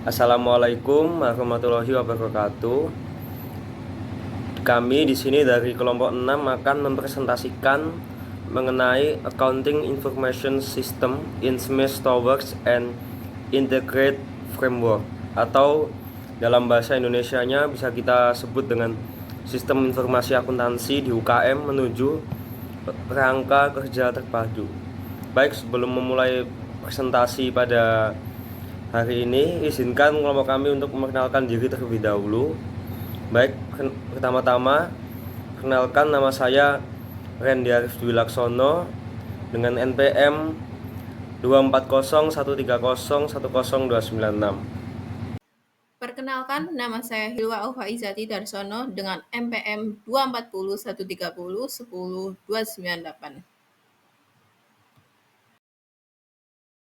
Assalamualaikum warahmatullahi wabarakatuh. Kami di sini dari kelompok 6 akan mempresentasikan mengenai Accounting Information System in Smith Towards and Integrate Framework, atau dalam bahasa Indonesianya bisa kita sebut dengan Sistem Informasi Akuntansi di UKM menuju Rangka Kerja Terpadu. Baik, sebelum memulai presentasi pada hari ini, izinkan kelompok kami untuk memperkenalkan diri terlebih dahulu. Baik, pertama-tama perkenalkan, nama saya Randy Arif Dwi Laksono dengan NPM 24013010296. Perkenalkan, nama saya Hilwa Aufaizati Darsono dengan MPM 24013010298.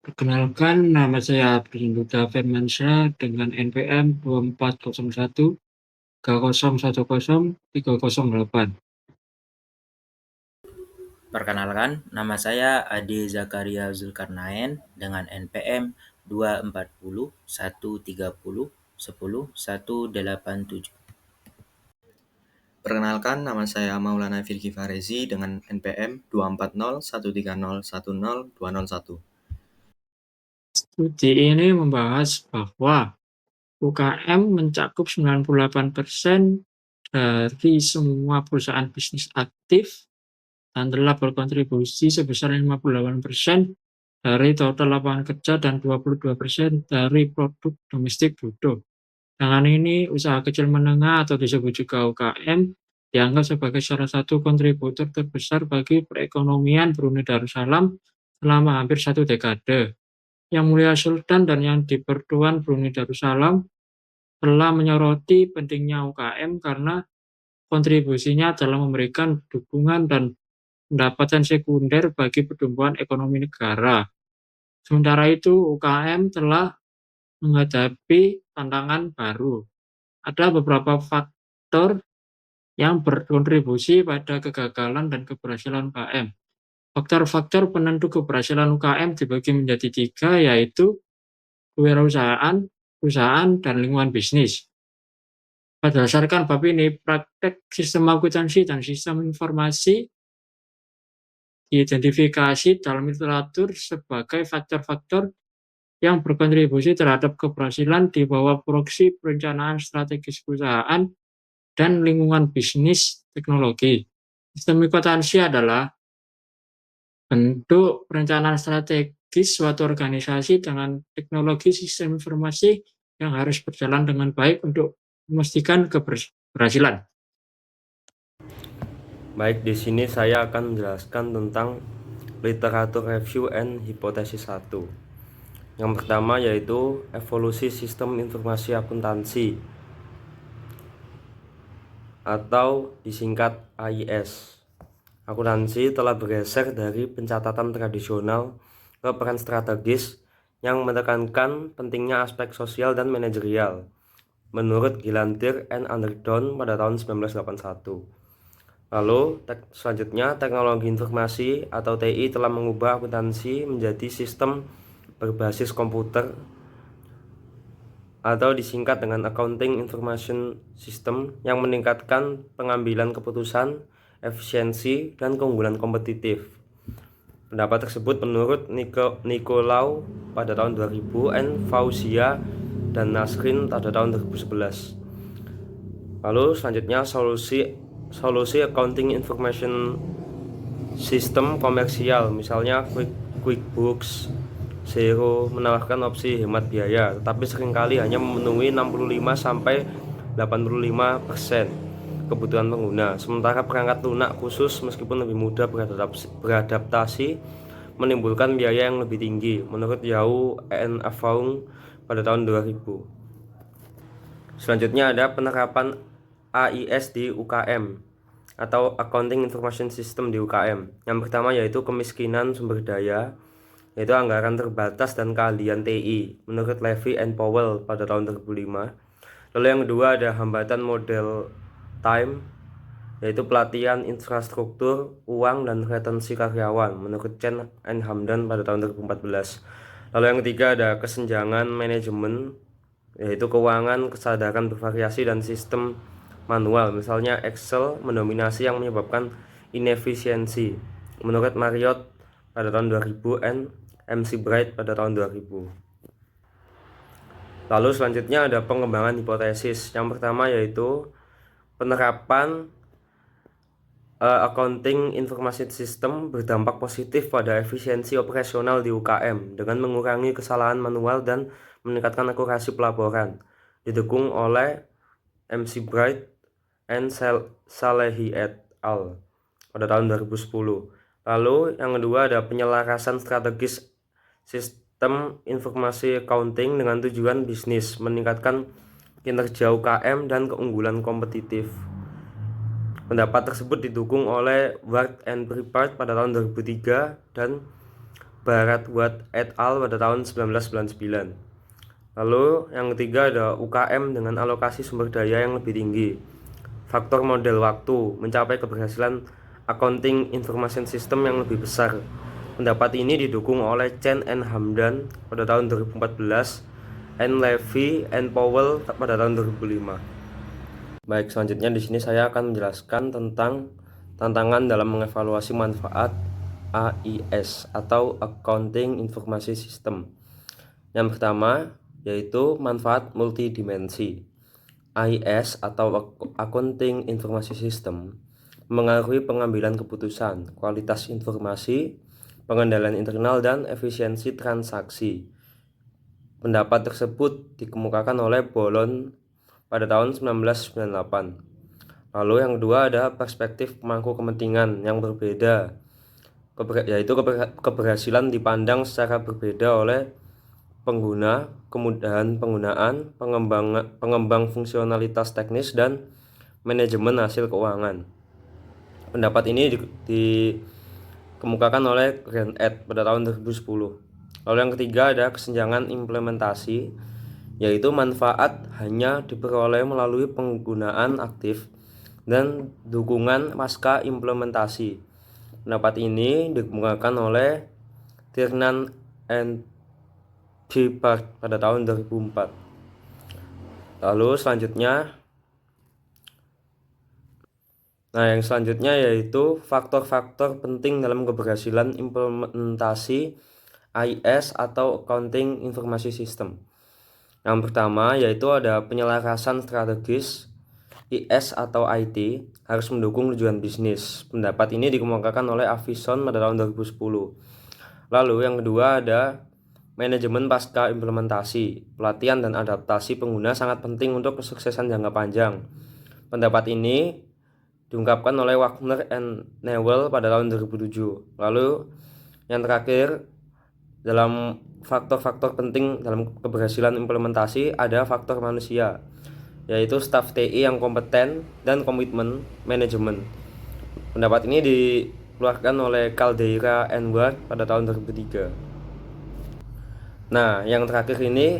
Perkenalkan, nama saya Abdul Firmansyah dengan NPM 240130103008. Perkenalkan, nama saya Ade Zakaria Zulkarnain dengan NPM 2401301101087. Perkenalkan, nama saya Maulana Firki Farezi dengan NPM 24013010201. Studi ini membahas bahwa UKM mencakup 98% dari semua perusahaan bisnis aktif dan telah berkontribusi sebesar 58% dari total lapangan kerja dan 22% dari produk domestik bruto. Dengan ini, usaha kecil menengah atau disebut juga UKM dianggap sebagai salah satu kontributor terbesar bagi perekonomian Brunei Darussalam selama hampir 1 dekade. Yang Mulia Sultan dan Yang Dipertuan Brunei Darussalam telah menyoroti pentingnya UKM karena kontribusinya dalam memberikan dukungan dan pendapatan sekunder bagi pertumbuhan ekonomi negara. Sementara itu, UKM telah menghadapi tantangan baru. Ada beberapa faktor yang berkontribusi pada kegagalan dan keberhasilan UKM. Faktor-faktor penentu keberhasilan UKM dibagi menjadi 3, yaitu kewirausahaan, perusahaan, dan lingkungan bisnis. Berdasarkan bab ini, praktek sistem akuntansi dan sistem informasi diidentifikasi dalam literatur sebagai faktor-faktor yang berkontribusi terhadap keberhasilan di bawah proksi perencanaan strategis perusahaan dan lingkungan bisnis teknologi. Sistem akuntansi adalah bentuk perencanaan strategis suatu organisasi dengan teknologi sistem informasi yang harus berjalan dengan baik untuk memastikan keberhasilan. Baik, di sini saya akan menjelaskan tentang literatur review and hipotesis 1. Yang pertama yaitu evolusi sistem informasi akuntansi atau disingkat AIS. Akuntansi telah bergeser dari pencatatan tradisional ke peran strategis yang menekankan pentingnya aspek sosial dan manajerial, menurut Gilantir and Underdown pada tahun 1981. Lalu, selanjutnya, teknologi informasi atau TI telah mengubah akuntansi menjadi sistem berbasis komputer atau disingkat dengan Accounting Information System yang meningkatkan pengambilan keputusan, efisiensi, dan keunggulan kompetitif. Pendapat tersebut menurut Nicolau pada tahun 2000 dan Fauzia dan Nasrin pada tahun 2011. Lalu selanjutnya solusi Accounting Information System komersial, misalnya QuickBooks Xero menawarkan opsi hemat biaya, tetapi seringkali hanya memenuhi 65–85% kebutuhan pengguna. Sementara perangkat lunak khusus meskipun lebih mudah beradaptasi menimbulkan biaya yang lebih tinggi, menurut Yao and Avaung pada tahun 2000. Selanjutnya ada penerapan AIS di UKM atau Accounting Information System di UKM. Yang pertama yaitu kemiskinan sumber daya, yaitu anggaran terbatas dan keahlian TI, menurut Levy and Powell pada tahun 2005. Lalu yang kedua ada hambatan model time, yaitu pelatihan infrastruktur, uang, dan retensi karyawan, menurut Chen and Hamdan pada tahun 2014. Lalu yang ketiga ada kesenjangan manajemen yaitu keuangan, kesadaran bervariasi, dan sistem manual. Misalnya Excel mendominasi yang menyebabkan inefisiensi menurut Marriott pada tahun 2000 dan MC Bright pada tahun 2000. Lalu selanjutnya ada pengembangan hipotesis. Yang pertama yaitu penerapan accounting information system berdampak positif pada efisiensi operasional di UKM dengan mengurangi kesalahan manual dan meningkatkan akurasi pelaporan. Didukung oleh MC Bright and Salehi et al. Pada tahun 2010. Lalu yang kedua ada penyelarasan strategis sistem informasi accounting dengan tujuan bisnis, meningkatkan kinerja UKM dan keunggulan kompetitif. Pendapat tersebut didukung oleh Ward and Prepart pada tahun 2003 dan Barat Watt et al. Pada tahun 1999. Lalu yang ketiga ada UKM dengan alokasi sumber daya yang lebih tinggi. Faktor model waktu mencapai keberhasilan accounting information system yang lebih besar. Pendapat ini didukung oleh Chen and Hamdan pada tahun 2014 and Levy and Powell pada tahun 2005. Baik, selanjutnya di sini saya akan menjelaskan tentang tantangan dalam mengevaluasi manfaat AIS atau Accounting Information System. Yang pertama yaitu manfaat multidimensi. AIS atau Accounting Information System mengaruhi pengambilan keputusan, kualitas informasi, pengendalian internal, dan efisiensi transaksi. Pendapat tersebut dikemukakan oleh Bolon pada tahun 1998. Lalu yang kedua ada perspektif pemangku kepentingan yang berbeda, yaitu keberhasilan dipandang secara berbeda oleh pengguna, kemudahan penggunaan, pengembang fungsionalitas teknis, dan manajemen hasil keuangan. Pendapat ini dikemukakan oleh Grant et pada tahun 2010. Lalu yang ketiga ada kesenjangan implementasi, yaitu manfaat hanya diperoleh melalui penggunaan aktif dan dukungan pasca implementasi. Pendapat ini dikemukakan oleh Tiernan and Prepart pada tahun 2004. Lalu yang selanjutnya yaitu faktor-faktor penting dalam keberhasilan implementasi AIS atau Accounting Information System. Yang pertama yaitu ada penyelarasan strategis. IS atau IT harus mendukung tujuan bisnis. Pendapat ini dikemukakan oleh Avison pada tahun 2010. Lalu yang kedua ada manajemen pasca implementasi. Pelatihan dan adaptasi pengguna sangat penting untuk kesuksesan jangka panjang. Pendapat ini diungkapkan oleh Wagner and Newell pada tahun 2007. Lalu yang terakhir dalam faktor-faktor penting dalam keberhasilan implementasi ada faktor manusia, yaitu staf TI yang kompeten dan komitmen manajemen. Pendapat ini dikeluarkan oleh Caldeira and Ward pada tahun 2003. Nah, yang terakhir ini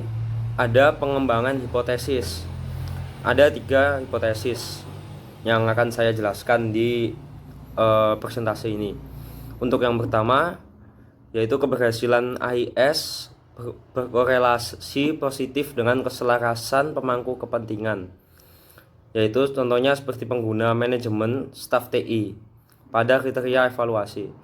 ada pengembangan hipotesis. Ada 3 hipotesis yang akan saya jelaskan di presentasi ini. Untuk yang pertama yaitu keberhasilan AIS berkorelasi positif dengan keselarasan pemangku kepentingan, yaitu contohnya seperti pengguna manajemen staf TI pada kriteria evaluasi.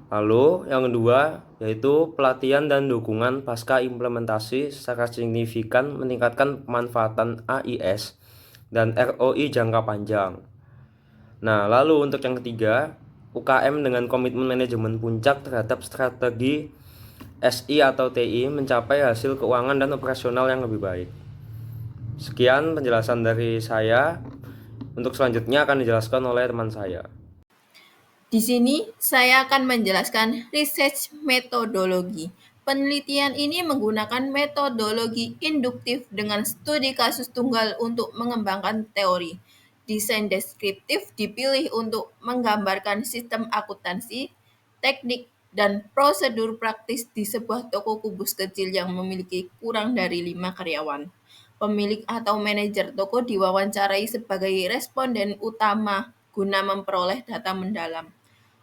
Lalu yang kedua yaitu pelatihan dan dukungan pasca implementasi secara signifikan meningkatkan pemanfaatan AIS dan ROI jangka panjang. Nah, lalu untuk yang ketiga, UKM dengan komitmen manajemen puncak terhadap strategi SI atau TI mencapai hasil keuangan dan operasional yang lebih baik. Sekian penjelasan dari saya. Untuk selanjutnya akan dijelaskan oleh teman saya. Di sini saya akan menjelaskan research metodologi. Penelitian ini menggunakan metodologi induktif dengan studi kasus tunggal untuk mengembangkan teori. Desain deskriptif dipilih untuk menggambarkan sistem akuntansi, teknik, dan prosedur praktis di sebuah toko kubus kecil yang memiliki kurang dari 5 karyawan. Pemilik atau manajer toko diwawancarai sebagai responden utama guna memperoleh data mendalam.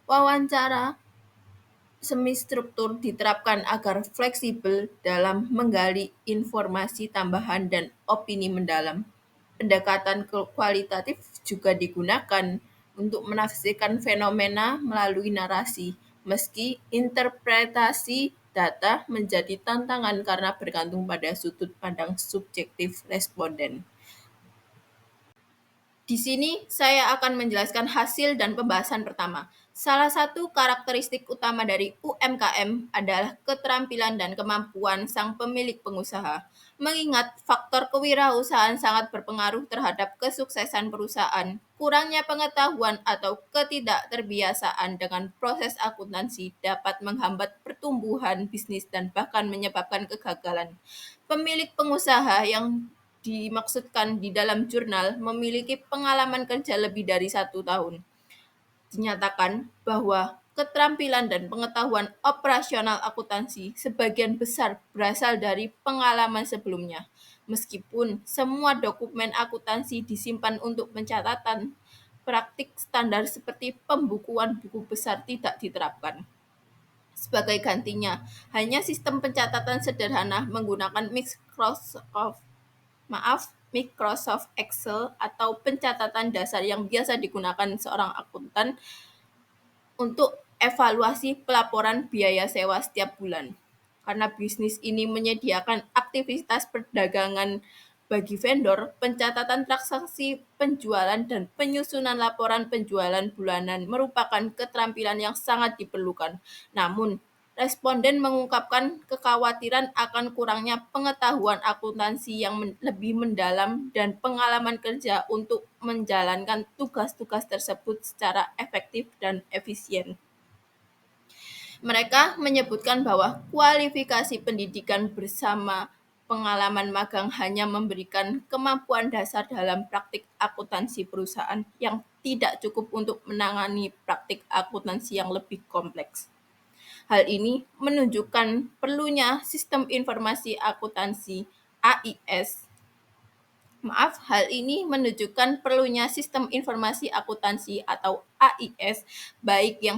Wawancara semi-struktur diterapkan agar fleksibel dalam menggali informasi tambahan dan opini mendalam. Pendekatan kualitatif juga digunakan untuk menafsirkan fenomena melalui narasi, meski interpretasi data menjadi tantangan karena bergantung pada sudut pandang subjektif responden. Di sini saya akan menjelaskan hasil dan pembahasan pertama. Salah satu karakteristik utama dari UMKM adalah keterampilan dan kemampuan sang pemilik pengusaha. Mengingat faktor kewirausahaan sangat berpengaruh terhadap kesuksesan perusahaan, kurangnya pengetahuan atau ketidakterbiasaan dengan proses akuntansi dapat menghambat pertumbuhan bisnis dan bahkan menyebabkan kegagalan. Pemilik pengusaha yang dimaksudkan di dalam jurnal memiliki pengalaman kerja lebih dari 1 tahun. Dinyatakan bahwa keterampilan dan pengetahuan operasional akuntansi sebagian besar berasal dari pengalaman sebelumnya. Meskipun semua dokumen akuntansi disimpan untuk pencatatan, praktik standar seperti pembukuan buku besar tidak diterapkan. Sebagai gantinya, hanya sistem pencatatan sederhana menggunakan Microsoft Excel atau pencatatan dasar yang biasa digunakan seorang akuntan untuk evaluasi pelaporan biaya sewa setiap bulan. Karena bisnis ini menyediakan aktivitas perdagangan bagi vendor, pencatatan transaksi penjualan dan penyusunan laporan penjualan bulanan merupakan keterampilan yang sangat diperlukan. Namun, responden mengungkapkan kekhawatiran akan kurangnya pengetahuan akuntansi yang lebih mendalam dan pengalaman kerja untuk menjalankan tugas-tugas tersebut secara efektif dan efisien. Mereka menyebutkan bahwa kualifikasi pendidikan bersama pengalaman magang hanya memberikan kemampuan dasar dalam praktik akuntansi perusahaan yang tidak cukup untuk menangani praktik akuntansi yang lebih kompleks. Hal ini menunjukkan perlunya sistem informasi akuntansi AIS. Hal ini menunjukkan perlunya sistem informasi akuntansi atau AIS baik yang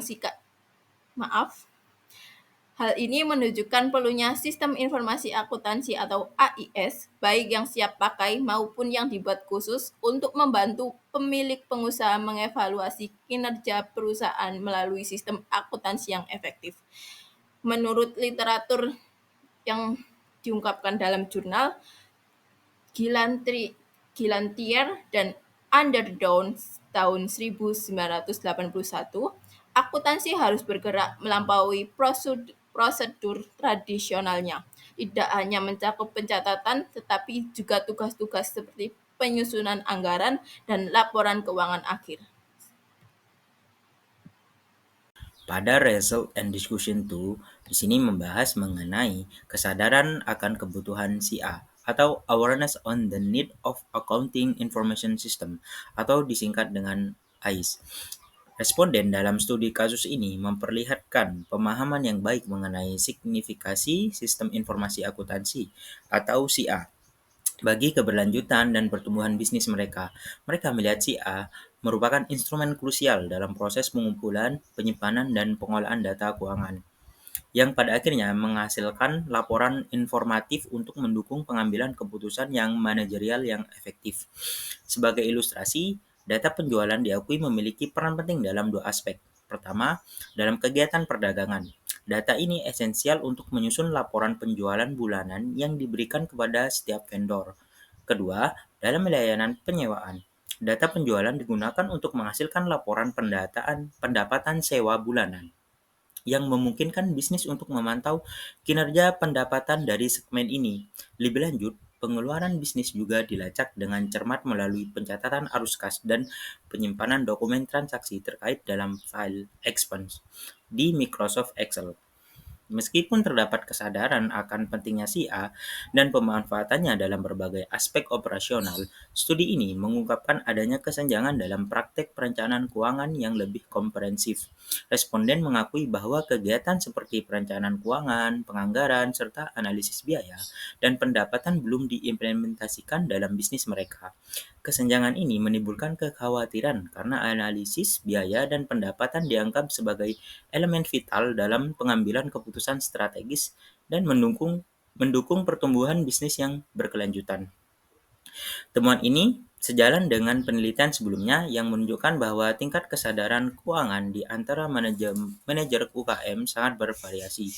Hal ini menunjukkan perlunya sistem informasi akuntansi atau AIS, baik yang siap pakai maupun yang dibuat khusus untuk membantu pemilik pengusaha mengevaluasi kinerja perusahaan melalui sistem akuntansi yang efektif. Menurut literatur yang diungkapkan dalam jurnal, Gilantier dan Underdown tahun 1981, akuntansi harus bergerak melampaui prosedur tradisionalnya, tidak hanya mencakup pencatatan, tetapi juga tugas-tugas seperti penyusunan anggaran dan laporan keuangan akhir. Pada Result and Discussion 2, di sini membahas mengenai kesadaran akan kebutuhan si A atau Awareness on the Need of Accounting Information System atau disingkat dengan AIS. Responden dalam studi kasus ini memperlihatkan pemahaman yang baik mengenai signifikasi sistem informasi akuntansi atau SIA bagi keberlanjutan dan pertumbuhan bisnis mereka. Mereka melihat SIA merupakan instrumen krusial dalam proses pengumpulan, penyimpanan, dan pengolahan data keuangan, yang pada akhirnya menghasilkan laporan informatif untuk mendukung pengambilan keputusan yang manajerial yang efektif. Sebagai ilustrasi, data penjualan diakui memiliki peran penting dalam dua aspek. Pertama, dalam kegiatan perdagangan. Data ini esensial untuk menyusun laporan penjualan bulanan yang diberikan kepada setiap vendor. Kedua, dalam layanan penyewaan. Data penjualan digunakan untuk menghasilkan laporan pendapatan sewa bulanan yang memungkinkan bisnis untuk memantau kinerja pendapatan dari segmen ini. Lebih lanjut, pengeluaran bisnis juga dilacak dengan cermat melalui pencatatan arus kas dan penyimpanan dokumen transaksi terkait dalam file expense di Microsoft Excel. Meskipun terdapat kesadaran akan pentingnya SIA dan pemanfaatannya dalam berbagai aspek operasional, studi ini mengungkapkan adanya kesenjangan dalam praktek perencanaan keuangan yang lebih komprehensif. Responden mengakui bahwa kegiatan seperti perencanaan keuangan, penganggaran, serta analisis biaya dan pendapatan belum diimplementasikan dalam bisnis mereka. Kesenjangan ini menimbulkan kekhawatiran karena analisis biaya dan pendapatan dianggap sebagai elemen vital dalam pengambilan keputusan strategis dan mendukung pertumbuhan bisnis yang berkelanjutan. Temuan ini sejalan dengan penelitian sebelumnya yang menunjukkan bahwa tingkat kesadaran keuangan di antara manajer UKM sangat bervariasi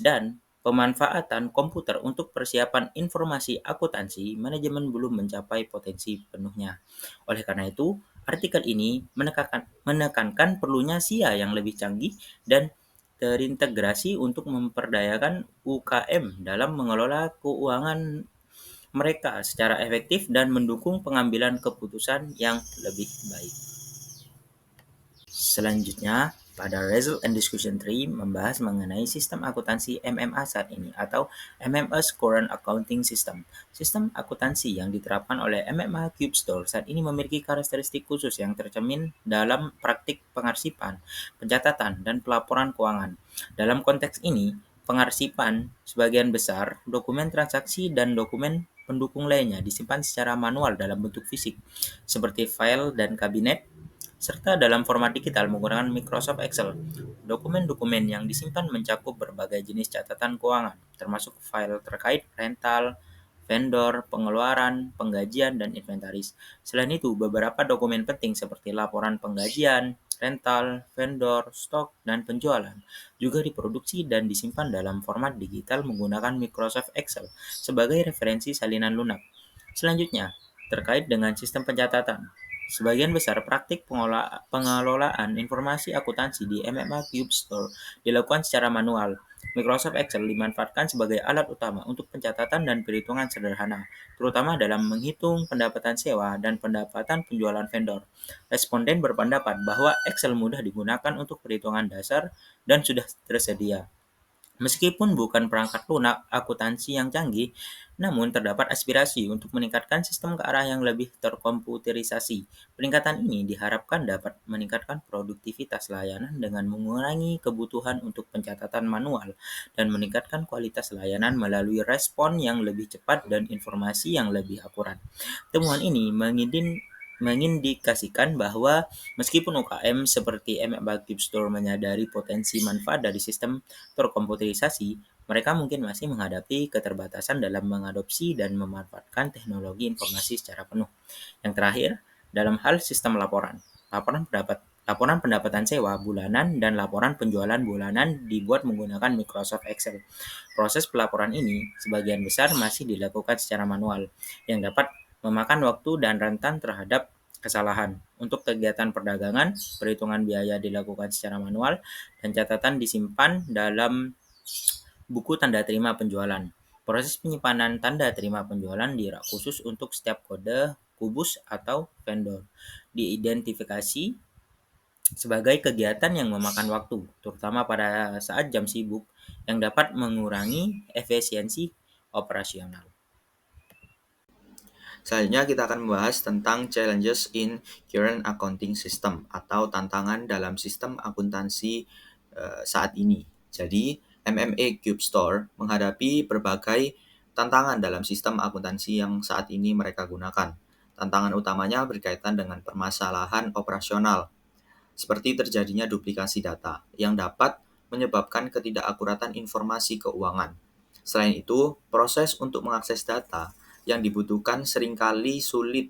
dan pemanfaatan komputer untuk persiapan informasi akuntansi manajemen belum mencapai potensi penuhnya. Oleh karena itu, artikel ini menekankan perlunya SIA yang lebih canggih dan terintegrasi untuk memperdayakan UKM dalam mengelola keuangan mereka secara efektif dan mendukung pengambilan keputusan yang lebih baik. Selanjutnya, pada Result and Discussion Tree membahas mengenai sistem akuntansi MMA saat ini atau MMS Current Accounting System. Sistem akuntansi yang diterapkan oleh MMA Cube Store saat ini memiliki karakteristik khusus yang tercermin dalam praktik pengarsipan, pencatatan, dan pelaporan keuangan. Dalam konteks ini, pengarsipan sebagian besar dokumen transaksi dan dokumen pendukung lainnya disimpan secara manual dalam bentuk fisik, seperti file dan kabinet, serta dalam format digital menggunakan Microsoft Excel. Dokumen-dokumen yang disimpan mencakup berbagai jenis catatan keuangan, termasuk file terkait rental, vendor, pengeluaran, penggajian, dan inventaris. Selain itu, beberapa dokumen penting seperti laporan penggajian, rental, vendor, stok, dan penjualan juga diproduksi dan disimpan dalam format digital menggunakan Microsoft Excel sebagai referensi salinan lunak. Selanjutnya, terkait dengan sistem pencatatan. Sebagian besar praktik pengelolaan informasi akuntansi di MMA Cube Store dilakukan secara manual. Microsoft Excel dimanfaatkan sebagai alat utama untuk pencatatan dan perhitungan sederhana, terutama dalam menghitung pendapatan sewa dan pendapatan penjualan vendor. Responden berpendapat bahwa Excel mudah digunakan untuk perhitungan dasar dan sudah tersedia. Meskipun bukan perangkat lunak akuntansi yang canggih, namun terdapat aspirasi untuk meningkatkan sistem ke arah yang lebih terkomputerisasi. Peningkatan ini diharapkan dapat meningkatkan produktivitas layanan dengan mengurangi kebutuhan untuk pencatatan manual dan meningkatkan kualitas layanan melalui respon yang lebih cepat dan informasi yang lebih akurat. Temuan ini mengindikasikan bahwa meskipun UKM seperti MMA Cube Store menyadari potensi manfaat dari sistem terkomputerisasi, mereka mungkin masih menghadapi keterbatasan dalam mengadopsi dan memanfaatkan teknologi informasi secara penuh. Yang terakhir, dalam hal sistem laporan pendapatan sewa bulanan dan laporan penjualan bulanan dibuat menggunakan Microsoft Excel. Proses pelaporan ini sebagian besar masih dilakukan secara manual, yang dapat memakan waktu dan rentan terhadap kesalahan. Untuk kegiatan perdagangan, perhitungan biaya dilakukan secara manual dan catatan disimpan dalam buku tanda terima penjualan. Proses penyimpanan tanda terima penjualan di rak khusus untuk setiap kode, kubus, atau vendor diidentifikasi sebagai kegiatan yang memakan waktu, terutama pada saat jam sibuk, yang dapat mengurangi efisiensi operasional. Selanjutnya kita akan membahas tentang challenges in current accounting system atau tantangan dalam sistem akuntansi saat ini. Jadi, MMA Cube Store menghadapi berbagai tantangan dalam sistem akuntansi yang saat ini mereka gunakan. Tantangan utamanya berkaitan dengan permasalahan operasional, seperti terjadinya duplikasi data yang dapat menyebabkan ketidakakuratan informasi keuangan. Selain itu, proses untuk mengakses data yang dibutuhkan seringkali sulit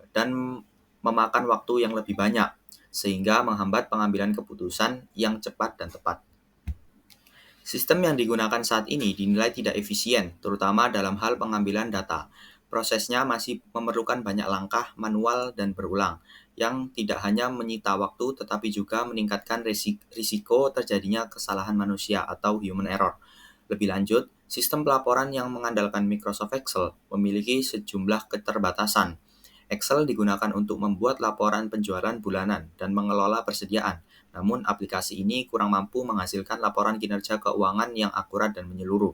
dan memakan waktu yang lebih banyak, sehingga menghambat pengambilan keputusan yang cepat dan tepat. Sistem yang digunakan saat ini dinilai tidak efisien, terutama dalam hal pengambilan data. Prosesnya masih memerlukan banyak langkah manual dan berulang, yang tidak hanya menyita waktu tetapi juga meningkatkan risiko terjadinya kesalahan manusia atau human error. Lebih lanjut, sistem pelaporan yang mengandalkan Microsoft Excel memiliki sejumlah keterbatasan. Excel digunakan untuk membuat laporan penjualan bulanan dan mengelola persediaan. Namun, aplikasi ini kurang mampu menghasilkan laporan kinerja keuangan yang akurat dan menyeluruh.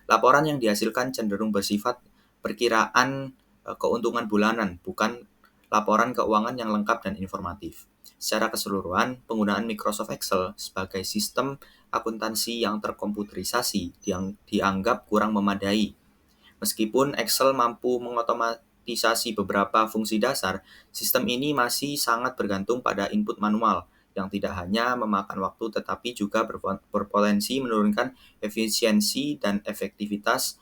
Laporan yang dihasilkan cenderung bersifat perkiraan keuntungan bulanan, bukan laporan keuangan yang lengkap dan informatif. Secara keseluruhan, penggunaan Microsoft Excel sebagai sistem akuntansi yang terkomputerisasi dianggap kurang memadai. Meskipun Excel mampu mengotomatisasi beberapa fungsi dasar, sistem ini masih sangat bergantung pada input manual yang tidak hanya memakan waktu tetapi juga berpotensi menurunkan efisiensi dan efektivitas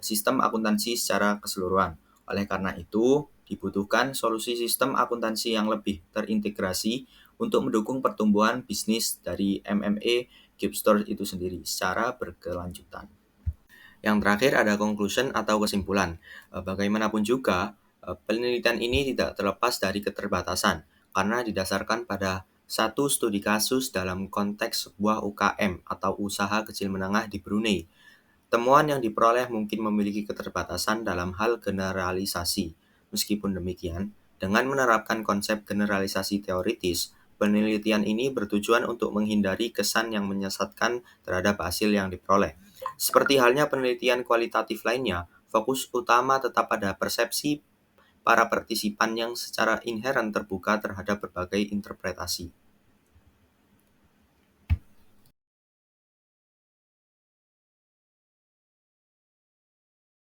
sistem akuntansi secara keseluruhan. Oleh karena itu, dibutuhkan solusi sistem akuntansi yang lebih terintegrasi untuk mendukung pertumbuhan bisnis dari MMA Cube Store itu sendiri secara berkelanjutan. Yang terakhir ada conclusion atau kesimpulan. Bagaimanapun juga, penelitian ini tidak terlepas dari keterbatasan karena didasarkan pada satu studi kasus dalam konteks sebuah UKM atau usaha kecil menengah di Brunei. Temuan yang diperoleh mungkin memiliki keterbatasan dalam hal generalisasi. Meskipun demikian, dengan menerapkan konsep generalisasi teoritis, penelitian ini bertujuan untuk menghindari kesan yang menyesatkan terhadap hasil yang diperoleh. Seperti halnya penelitian kualitatif lainnya, fokus utama tetap pada persepsi para partisipan yang secara inheren terbuka terhadap berbagai interpretasi.